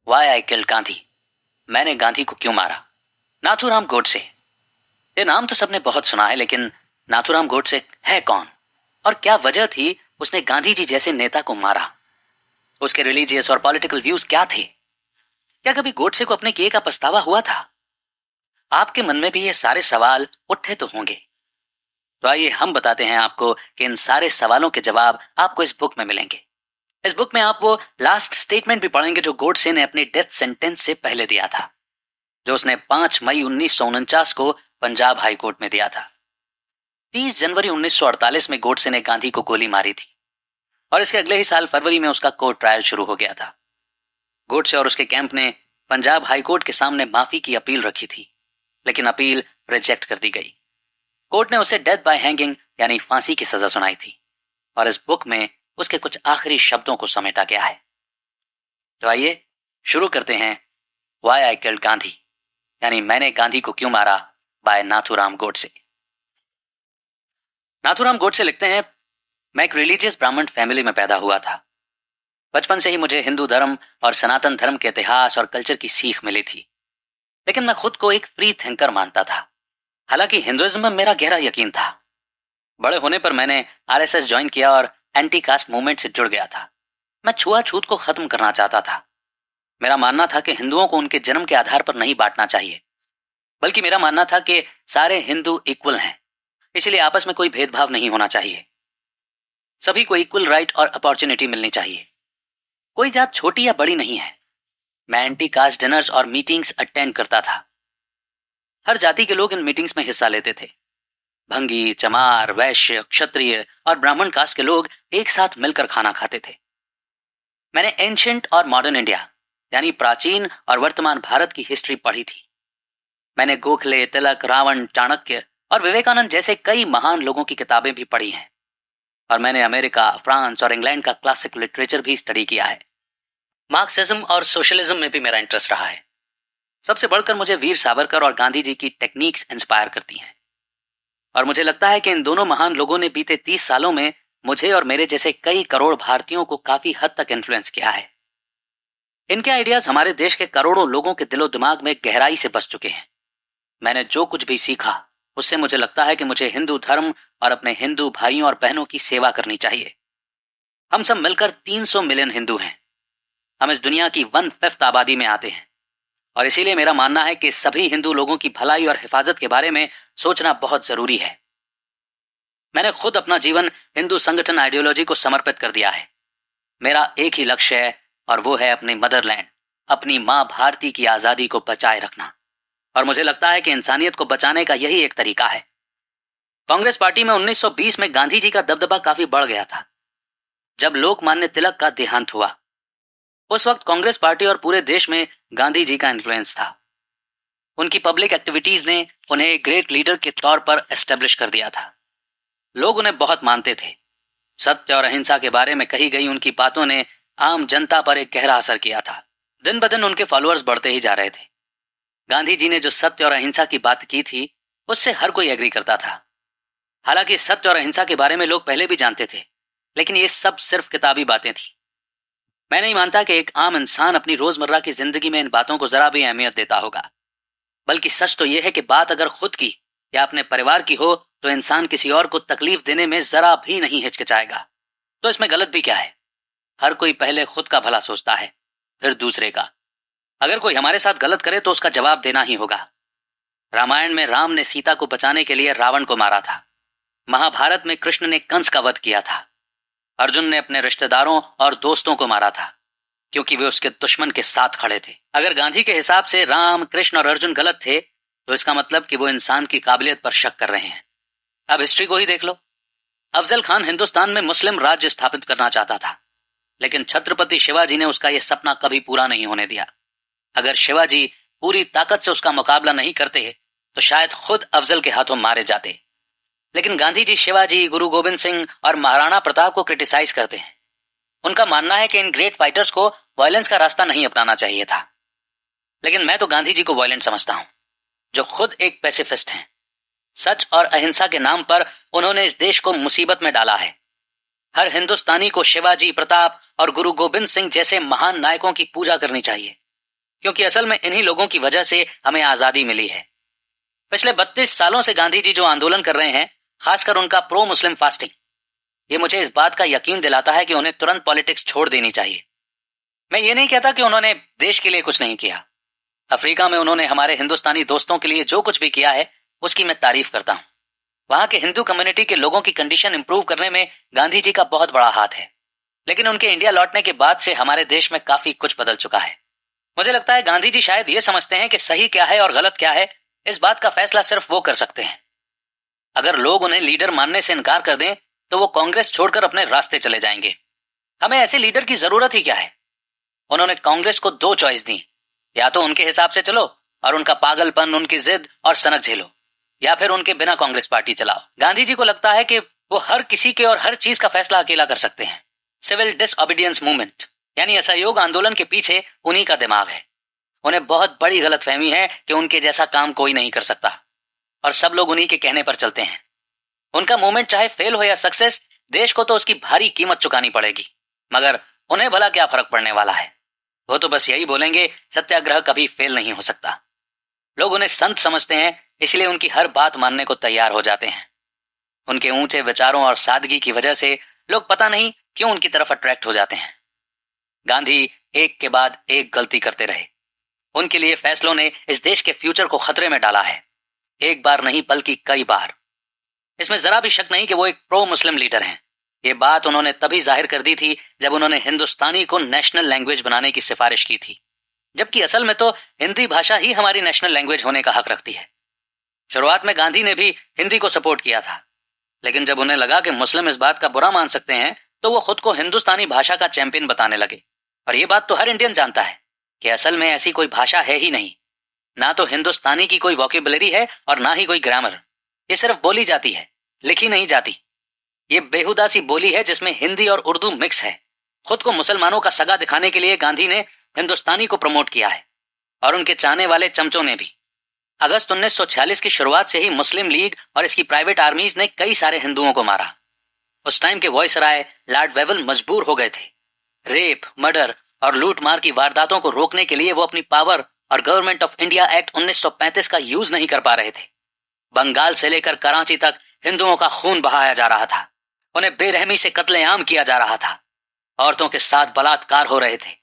Y I killed Gandhi, मैंने गांधी को क्यों मारा। नाथूराम गोडसे। ये नाम तो सबने बहुत सुना है, लेकिन नाथूराम गोडसे है कौन और क्या वजह थी उसने गांधी जी जैसे नेता को मारा। उसके रिलीजियस और पॉलिटिकल व्यूज क्या थे। क्या कभी गोडसे को अपने किए का पछतावा हुआ था। आपके मन में भी ये सारे सवाल उठे तो होंगे। तो आइए हम बताते हैं आपको कि इन सारे सवालों के जवाब आपको इस बुक में मिलेंगे। इस बुक में आप वो लास्ट स्टेटमेंट भी पढ़ेंगे जो गोडसे ने अपनी डेथ सेंटेंस से पहले दिया था, जो उसने 5 मई 1949 को पंजाब हाई कोर्ट में दिया था। 30 जनवरी 1948 में गोडसे ने गांधी को गोली मारी थी और इसके अगले ही साल फरवरी में उसका कोर्ट ट्रायल शुरू हो गया था। गोडसे और उसके कैंप ने पंजाब हाई कोर्ट के सामने माफी की अपील रखी थी, लेकिन अपील रिजेक्ट कर दी गई। कोर्ट ने उसे डेथ बाय हैंगिंग यानी फांसी की सजा सुनाई थी और इस बुक में उसके कुछ आखिरी शब्दों को समेटा गया है। तो आइए शुरू करते हैं वाई आई किल्ड गांधी, यानी मैंने गांधी को क्यों मारा, बाय नाथूराम गोडसे। नाथूराम गोडसे लिखते हैं, मैं एक रिलीजियस ब्राह्मण फैमिली में पैदा हुआ था। बचपन से ही मुझे हिंदू धर्म और सनातन धर्म के इतिहास और कल्चर की सीख मिली थी, लेकिन मैं खुद को एक फ्री थिंकर मानता था। हालांकि हिंदुइज्म में मेरा गहरा यकीन था। बड़े होने पर मैंने आरएसएस ज्वाइन किया और एंटी कास्ट मूवमेंट से जुड़ गया था। मैं छुआछूत को खत्म करना चाहता था। मेरा मानना था कि हिंदुओं को उनके जन्म के आधार पर नहीं बांटना चाहिए, बल्कि मेरा मानना था कि सारे हिंदू इक्वल हैं, इसलिए आपस में कोई भेदभाव नहीं होना चाहिए। सभी को इक्वल राइट और अपॉर्चुनिटी मिलनी चाहिए। कोई जात छोटी या बड़ी नहीं है। मैं एंटी कास्ट डिनर्स और मीटिंग्स अटेंड करता था। हर जाति के लोग इन मीटिंग्स में हिस्सा लेते थे। भंगी, चमार, वैश्य, क्षत्रिय और ब्राह्मण कास्ट के लोग एक साथ मिलकर खाना खाते थे। मैंने एंशिएंट और मॉडर्न इंडिया यानी प्राचीन और वर्तमान भारत की हिस्ट्री पढ़ी थी। मैंने गोखले, तिलक, रावण, चाणक्य और विवेकानंद जैसे कई महान लोगों की किताबें भी पढ़ी हैं। और मैंने अमेरिका, फ्रांस और इंग्लैंड का क्लासिक लिटरेचर भी स्टडी किया है। मार्क्सिज्म और सोशलिज्म में भी मेरा इंटरेस्ट रहा है। सबसे बढ़कर मुझे वीर सावरकर और गांधी जी की टेक्निक्स इंस्पायर करती हैं। और मुझे लगता है कि इन दोनों महान लोगों ने बीते 30 सालों में मुझे और मेरे जैसे कई करोड़ भारतीयों को काफी हद तक इन्फ्लुएंस किया है। इनके आइडियाज हमारे देश के करोड़ों लोगों के दिलो दिमाग में गहराई से बस चुके हैं। मैंने जो कुछ भी सीखा उससे मुझे लगता है कि मुझे हिंदू धर्म और अपने हिंदू भाइयों और बहनों की सेवा करनी चाहिए। हम सब मिलकर 300 मिलियन हिंदू हैं। हम इस दुनिया की 1/5 आबादी में आते हैं और इसीलिए मेरा मानना है कि सभी हिंदू लोगों की भलाई और हिफाजत के बारे में सोचना बहुत जरूरी है। मैंने खुद अपना जीवन हिंदू संगठन आइडियोलॉजी को समर्पित कर दिया है। मेरा एक ही लक्ष्य है और वो है अपनी मदरलैंड, अपनी माँ भारती की आजादी को बचाए रखना। और मुझे लगता है कि इंसानियत को बचाने का यही एक तरीका है। कांग्रेस पार्टी में 1920 में गांधी जी का दबदबा काफी बढ़ गया था। जब लोकमान्य तिलक का देहांत हुआ, उस वक्त कांग्रेस पार्टी और पूरे देश में गांधी जी का इन्फ्लुएंस था। उनकी पब्लिक एक्टिविटीज ने उन्हें एक ग्रेट लीडर के तौर पर एस्टेब्लिश कर दिया था। लोग उन्हें बहुत मानते थे। सत्य और अहिंसा के बारे में कही गई उनकी बातों ने आम जनता पर एक गहरा असर किया था। दिन ब दिन उनके फॉलोअर्स बढ़ते ही जा रहे थे। गांधी जी ने जो सत्य और अहिंसा की बात की थी उससे हर कोई एग्री करता था। हालांकि सत्य और अहिंसा के बारे में लोग पहले भी जानते थे, लेकिन ये सब सिर्फ किताबी बातें थी। मैं नहीं मानता कि एक आम इंसान अपनी रोजमर्रा की जिंदगी में इन बातों को जरा भी अहमियत देता होगा। बल्कि सच तो यह है कि बात अगर खुद की या अपने परिवार की हो तो इंसान किसी और को तकलीफ देने में जरा भी नहीं हिचकिचाएगा। तो इसमें गलत भी क्या है। हर कोई पहले खुद का भला सोचता है, फिर दूसरे का। अगर कोई हमारे साथ गलत करे तो उसका जवाब देना ही होगा। रामायण में राम ने सीता को बचाने के लिए रावण को मारा था। महाभारत में कृष्ण ने कंस का वध किया था। अर्जुन ने अपने रिश्तेदारों और दोस्तों को मारा था क्योंकि वे उसके दुश्मन के साथ खड़े थे। अगर गांधी के हिसाब से राम, कृष्ण और अर्जुन गलत थे तो इसका मतलब कि वो इंसान की काबिलियत पर शक कर रहे हैं। अब हिस्ट्री को ही देख लो। अफजल खान हिंदुस्तान में मुस्लिम राज्य स्थापित करना चाहता था, लेकिन छत्रपति शिवाजी ने उसका यह सपना कभी पूरा नहीं होने दिया। अगर शिवाजी पूरी ताकत से उसका मुकाबला नहीं करते तो शायद खुद अफजल के हाथों मारे जाते। लेकिन गांधी जी शिवाजी, गुरु गोविंद सिंह और महाराणा प्रताप को क्रिटिसाइज करते हैं। उनका मानना है कि इन ग्रेट फाइटर्स को वायलेंस का रास्ता नहीं अपनाना चाहिए था। लेकिन मैं तो गांधी जी को वायलेंट समझता हूं, जो खुद एक पैसिफिस्ट हैं। सच और अहिंसा के नाम पर उन्होंने इस देश को मुसीबत में डाला है। हर हिंदुस्तानी को शिवाजी, प्रताप और गुरु गोविंद सिंह जैसे महान नायकों की पूजा करनी चाहिए। क्योंकि असल में इन्हीं लोगों की वजह से हमें आजादी मिली है। पिछले 32 सालों से गांधी जी जो आंदोलन कर रहे हैं, खासकर उनका प्रो मुस्लिम फास्टिंग, ये मुझे इस बात का यकीन दिलाता है कि उन्हें तुरंत पॉलिटिक्स छोड़ देनी चाहिए। मैं ये नहीं कहता कि उन्होंने देश के लिए कुछ नहीं किया। अफ्रीका में उन्होंने हमारे हिंदुस्तानी दोस्तों के लिए जो कुछ भी किया है उसकी मैं तारीफ करता हूँ। वहां के हिंदू कम्युनिटी के लोगों की कंडीशन इंप्रूव करने में गांधी जी का बहुत बड़ा हाथ है। लेकिन उनके इंडिया लौटने के बाद से हमारे देश में काफी कुछ बदल चुका है। मुझे लगता है गांधी जी शायद ये समझते हैं कि सही क्या है और गलत क्या है, इस बात का फैसला सिर्फ वो कर सकते हैं। अगर लोग उन्हें लीडर मानने से इनकार कर दें तो वो कांग्रेस छोड़कर अपने रास्ते चले जाएंगे। हमें ऐसे लीडर की जरूरत ही क्या है। उन्होंने कांग्रेस को 2 चॉइस दी, या तो उनके हिसाब से चलो और उनका पागलपन, उनकी जिद और सनक झेलो, या फिर उनके बिना कांग्रेस पार्टी चलाओ। गांधी जी को लगता है कि वो हर किसी के और हर चीज का फैसला अकेला कर सकते हैं। सिविल डिसओबीडियंस मूवमेंट यानी असहयोग आंदोलन के पीछे उन्हीं का दिमाग है। उन्हें बहुत बड़ी गलतफहमी है कि उनके जैसा काम कोई नहीं कर सकता और सब लोग उन्हीं के कहने पर चलते हैं। उनका मूवमेंट चाहे फेल हो या सक्सेस, देश को तो उसकी भारी कीमत चुकानी पड़ेगी, मगर उन्हें भला क्या फर्क पड़ने वाला है। वो तो बस यही बोलेंगे, सत्याग्रह कभी फेल नहीं हो सकता। लोग उन्हें संत समझते हैं, इसलिए उनकी हर बात मानने को तैयार हो जाते हैं। उनके ऊंचे विचारों और सादगी की वजह से लोग पता नहीं क्यों उनकी तरफ अट्रैक्ट हो जाते हैं। गांधी एक के बाद एक गलती करते रहे। उनके लिए फैसलों ने इस देश के फ्यूचर को खतरे में डाला है, एक बार नहीं बल्कि कई बार। इसमें जरा भी शक नहीं कि वो एक प्रो मुस्लिम लीडर हैं। ये बात उन्होंने तभी जाहिर कर दी थी जब उन्होंने हिंदुस्तानी को नेशनल लैंग्वेज बनाने की सिफारिश की थी, जबकि असल में तो हिंदी भाषा ही हमारी नेशनल लैंग्वेज होने का हक रखती है। शुरुआत में गांधी ने भी हिंदी को सपोर्ट किया था, लेकिन जब उन्हें लगा कि मुस्लिम इस बात का बुरा मान सकते हैं तो वो खुद को हिंदुस्तानी भाषा का चैंपियन बताने लगे। और ये बात तो हर इंडियन जानता है कि असल में ऐसी कोई भाषा है ही नहीं। ना तो हिंदुस्तानी की कोई वोकेबुलरी है और ना ही कोई ग्रामर। ये सिर्फ बोली जाती है, लिखी नहीं जाती। ये बेहुदा सी बोली है जिसमें हिंदी और उर्दू मिक्स है। खुद को मुसलमानों का सगा दिखाने के लिए गांधी ने हिंदुस्तानी को प्रमोट किया है, और उनके चाहने वाले चमचों ने भी। अगस्त 1946 की शुरुआत से ही मुस्लिम लीग और इसकी प्राइवेट आर्मीज ने कई सारे हिंदुओं को मारा। उस टाइम के वॉइसराय लॉर्ड वेवल मजबूर हो गए थे। रेप, मर्डर और लूटमार की वारदातों को रोकने के लिए वो अपनी पावर और गवर्नमेंट ऑफ इंडिया एक्ट 1935 का यूज नहीं कर पा रहे थे। बंगाल से लेकर कराची तक हिंदुओं का खून बहाया जा रहा था। उन्हें बेरहमी से कत्लेआम किया जा रहा था। औरतों के साथ बलात्कार हो रहे थे।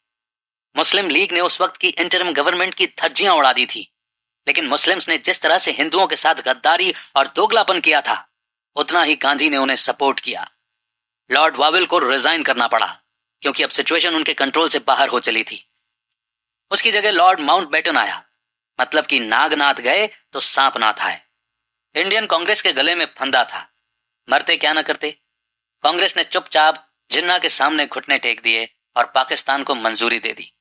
मुस्लिम लीग ने उस वक्त की इंटरिम गवर्नमेंट की धज्जियां उड़ा दी थी, लेकिन मुस्लिम्स ने जिस तरह से हिंदुओं के साथ गद्दारी और दोगलापन किया था, उतना ही गांधी ने उन्हें सपोर्ट किया। लॉर्ड वावेल को रिजाइन करना पड़ा क्योंकि अब सिचुएशन उनके कंट्रोल से बाहर हो चली थी। उसकी जगह लॉर्ड माउंटबेटन आया, मतलब कि नागनाथ गए तो सांपनाथ आए। इंडियन कांग्रेस के गले में फंदा था, मरते क्या न करते। कांग्रेस ने चुपचाप जिन्ना के सामने घुटने टेक दिए और पाकिस्तान को मंजूरी दे दी।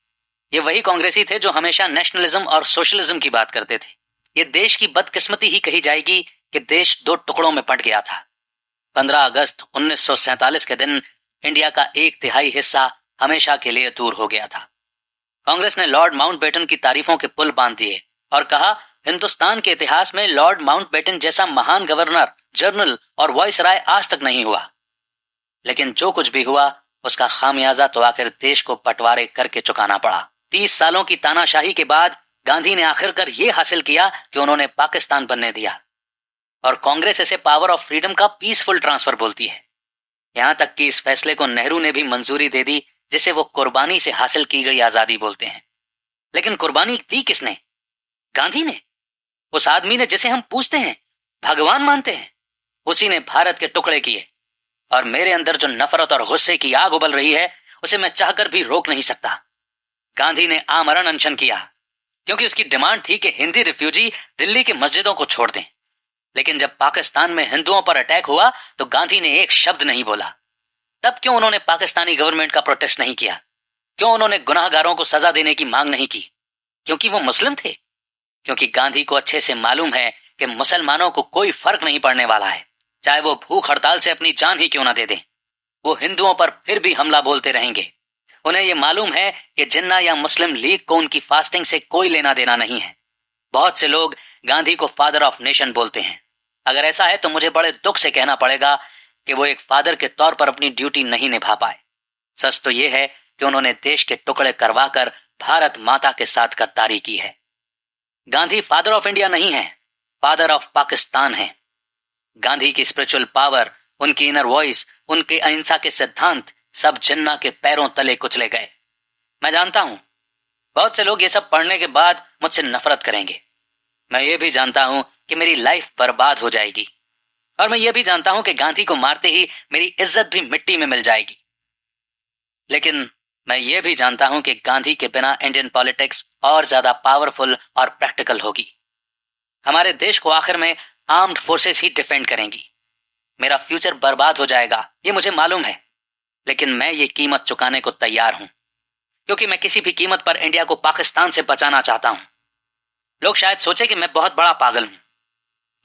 ये वही कांग्रेसी थे जो हमेशा नेशनलिज्म और सोशलिज्म की बात करते थे। ये देश की बदकिस्मती ही कही जाएगी कि देश 2 टुकड़ों में बंट गया था। 15 अगस्त 1947 के दिन इंडिया का 1/3 हिस्सा हमेशा के लिए दूर हो गया था। कांग्रेस ने लॉर्ड माउंटबेटन की तारीफों के पुल बांध दिए और कहा, हिंदुस्तान के इतिहास में लॉर्ड माउंटबेटन जैसा महान गवर्नर, जनरल और वॉइसराय आज तक नहीं हुआ। लेकिन जो कुछ भी हुआ उसका खामियाजा तो आखिर देश को बंटवारे करके चुकाना पड़ा। 30 सालों की तानाशाही के बाद गांधी ने आखिरकार ये हासिल किया कि उन्होंने पाकिस्तान बनने दिया, और कांग्रेस इसे पावर ऑफ फ्रीडम का पीसफुल ट्रांसफर बोलती है। यहां तक कि इस फैसले को नेहरू ने भी मंजूरी दे दी, जिसे वो कुर्बानी से हासिल की गई आजादी बोलते हैं। लेकिन कुर्बानी दी किसने? गांधी ने। उस आदमी ने जिसे हम पूछते हैं, भगवान मानते हैं, उसी ने भारत के टुकड़े किए। और मेरे अंदर जो नफरत और गुस्से की आग उबल रही है उसे मैं चाहकर भी रोक नहीं सकता। गांधी ने आमरण अनशन किया क्योंकि उसकी डिमांड थी कि हिंदी रिफ्यूजी दिल्ली की मस्जिदों को छोड़ दें। लेकिन जब पाकिस्तान में हिंदुओं पर अटैक हुआ तो गांधी ने एक शब्द नहीं बोला। तब क्यों उन्होंने पाकिस्तानी गवर्नमेंट का प्रोटेस्ट नहीं किया? क्यों उन्होंने गुनाहगारों को सजा देने की मांग नहीं की? क्योंकि वो मुस्लिम थे? क्योंकि गांधी को अच्छे से मालूम है कि मुसलमानों को कोई फर्क नहीं पड़ने वाला है, चाहे वो भूख हड़ताल से अपनी जान ही क्यों ना दे दें। वो हिंदुओं पर फिर भी हमला बोलते रहेंगे। उन्हें ये मालूम है कि जिन्ना या मुस्लिम लीग को उनकी फास्टिंग से कोई लेना देना नहीं है। बहुत से लोग गांधी को फादर ऑफ नेशन बोलते हैं। अगर ऐसा है तो मुझे बड़े दुख से कहना पड़ेगा कि वो एक फादर के तौर पर अपनी ड्यूटी नहीं निभा पाए। सच तो ये है कि उन्होंने देश के टुकड़े करवा कर भारत माता के साथ गद्दारी की है। गांधी फादर ऑफ इंडिया नहीं है, फादर ऑफ पाकिस्तान है। गांधी की स्पिरिचुअल पावर, उनकी इनर वॉइस, उनके अहिंसा के सिद्धांत सब जिन्ना के पैरों तले कुचले गए। मैं जानता हूं बहुत से लोग ये सब पढ़ने के बाद मुझसे नफरत करेंगे। मैं ये भी जानता हूं कि मेरी लाइफ बर्बाद हो जाएगी, और मैं ये भी जानता हूं कि गांधी को मारते ही मेरी इज्जत भी मिट्टी में मिल जाएगी। लेकिन मैं ये भी जानता हूं कि गांधी के बिना इंडियन पॉलिटिक्स और ज्यादा पावरफुल और प्रैक्टिकल होगी। हमारे देश को आखिर में आर्म्ड फोर्सेस ही डिफेंड करेंगी। मेरा फ्यूचर बर्बाद हो जाएगा, ये मुझे मालूम है, लेकिन मैं ये कीमत चुकाने को तैयार हूं, क्योंकि मैं किसी भी कीमत पर इंडिया को पाकिस्तान से बचाना चाहता हूं। लोग शायद सोचे कि मैं बहुत बड़ा पागल हूं,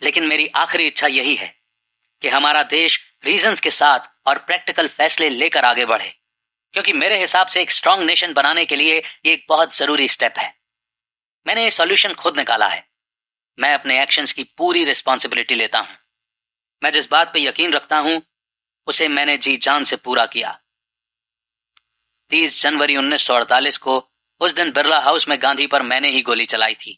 लेकिन मेरी आखिरी इच्छा यही है कि हमारा देश रीजंस के साथ और प्रैक्टिकल फैसले लेकर आगे बढ़े, क्योंकि मेरे हिसाब से एक स्ट्रांग नेशन बनाने के लिए ये एक बहुत जरूरी स्टेप है। मैंने ये सॉल्यूशन खुद निकाला है। मैं अपने एक्शंस की पूरी रिस्पॉन्सिबिलिटी लेता हूं। मैं जिस बात पे यकीन रखता हूं उसे मैंने जी जान से पूरा किया। 30 जनवरी 1948 को उस दिन बिरला हाउस में गांधी पर मैंने ही गोली चलाई थी।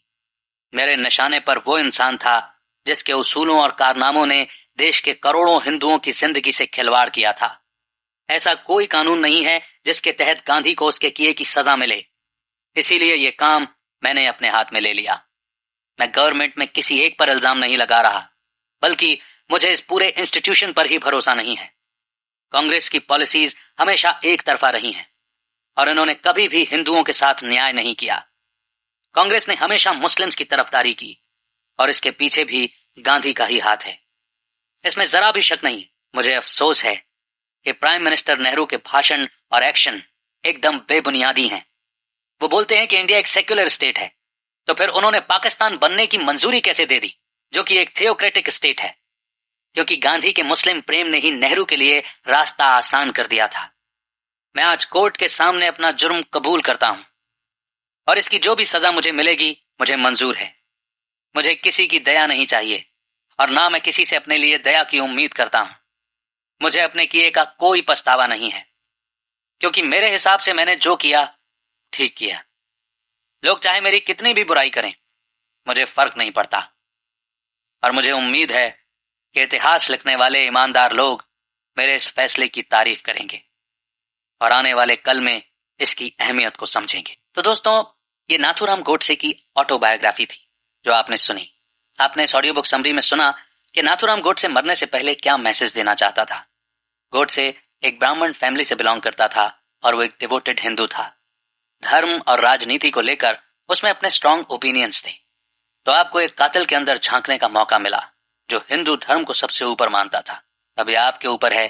मेरे निशाने पर वो इंसान था जिसके उसूलों और कारनामों ने देश के करोड़ों हिंदुओं की जिंदगी से खिलवाड़ किया था। ऐसा कोई कानून नहीं है जिसके तहत गांधी को उसके किए की सजा मिले। इसीलिए ये काम मैंने अपने हाथ में ले लिया। मैं गवर्नमेंट में किसी एक पर इल्जाम नहीं लगा रहा, बल्कि मुझे इस पूरे इंस्टीट्यूशन पर ही भरोसा नहीं है। कांग्रेस की पॉलिसीज हमेशा एक तरफा रही हैं और इन्होंने कभी भी हिंदुओं के साथ न्याय नहीं किया। कांग्रेस ने हमेशा मुस्लिम्स की तरफदारी की और इसके पीछे भी गांधी का ही हाथ है। इसमें जरा भी शक नहीं। मुझे अफसोस है कि प्राइम मिनिस्टर नेहरू के भाषण और एक्शन एकदम बेबुनियादी हैं। वो बोलते हैं कि इंडिया एक सेक्युलर स्टेट है, तो फिर उन्होंने पाकिस्तान बनने की मंजूरी कैसे दे दी, जो कि एक थियोक्रेटिक स्टेट है? क्योंकि गांधी के मुस्लिम प्रेम ने ही नेहरू के लिए रास्ता आसान कर दिया था। मैं आज कोर्ट के सामने अपना जुर्म कबूल करता हूं और इसकी जो भी सजा मुझे मिलेगी मुझे मंजूर है। मुझे किसी की दया नहीं चाहिए और ना मैं किसी से अपने लिए दया की उम्मीद करता हूं। मुझे अपने किए का कोई पछतावा नहीं है, क्योंकि मेरे हिसाब से मैंने जो किया ठीक किया। लोग चाहे मेरी कितनी भी बुराई करें, मुझे फर्क नहीं पड़ता। और मुझे उम्मीद है कि इतिहास लिखने वाले ईमानदार लोग मेरे इस फैसले की तारीफ करेंगे और आने वाले कल में इसकी अहमियत को समझेंगे। तो दोस्तों, ये नाथूराम गोडसे की ऑटोबायोग्राफी थी जो आपने सुनी। आपने इस ऑडियो बुक समरी में सुना कि नाथूराम गोडसे मरने से पहले क्या मैसेज देना चाहता था। गोडसे एक ब्राह्मण फैमिली से बिलोंग करता था और वो एक डिवोटेड हिंदू था। धर्म और राजनीति को लेकर उसमें अपने स्ट्रांग ओपिनियंस थे। तो आपको एक कातिल के अंदर झांकने का मौका मिला जो हिंदू धर्म को सबसे ऊपर मानता था। अभी आपके ऊपर है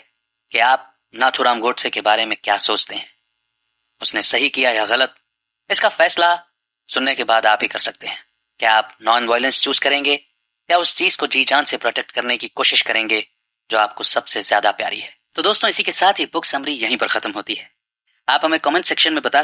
कि आप नाथूराम गोडसे के बारे में क्या सोचते हैं। उसने सही किया या गलत, इसका फैसला सुनने के बाद आप ही कर सकते हैं। क्या आप नॉन वायलेंस चूज करेंगे या उस चीज को जी जान से प्रोटेक्ट करने की कोशिश करेंगे जो आपको सबसे ज्यादा प्यारी है। तो दोस्तों, इसी के साथ ही बुक समरी यहीं पर खत्म होती है। आप हमें कमेंट सेक्शन में बता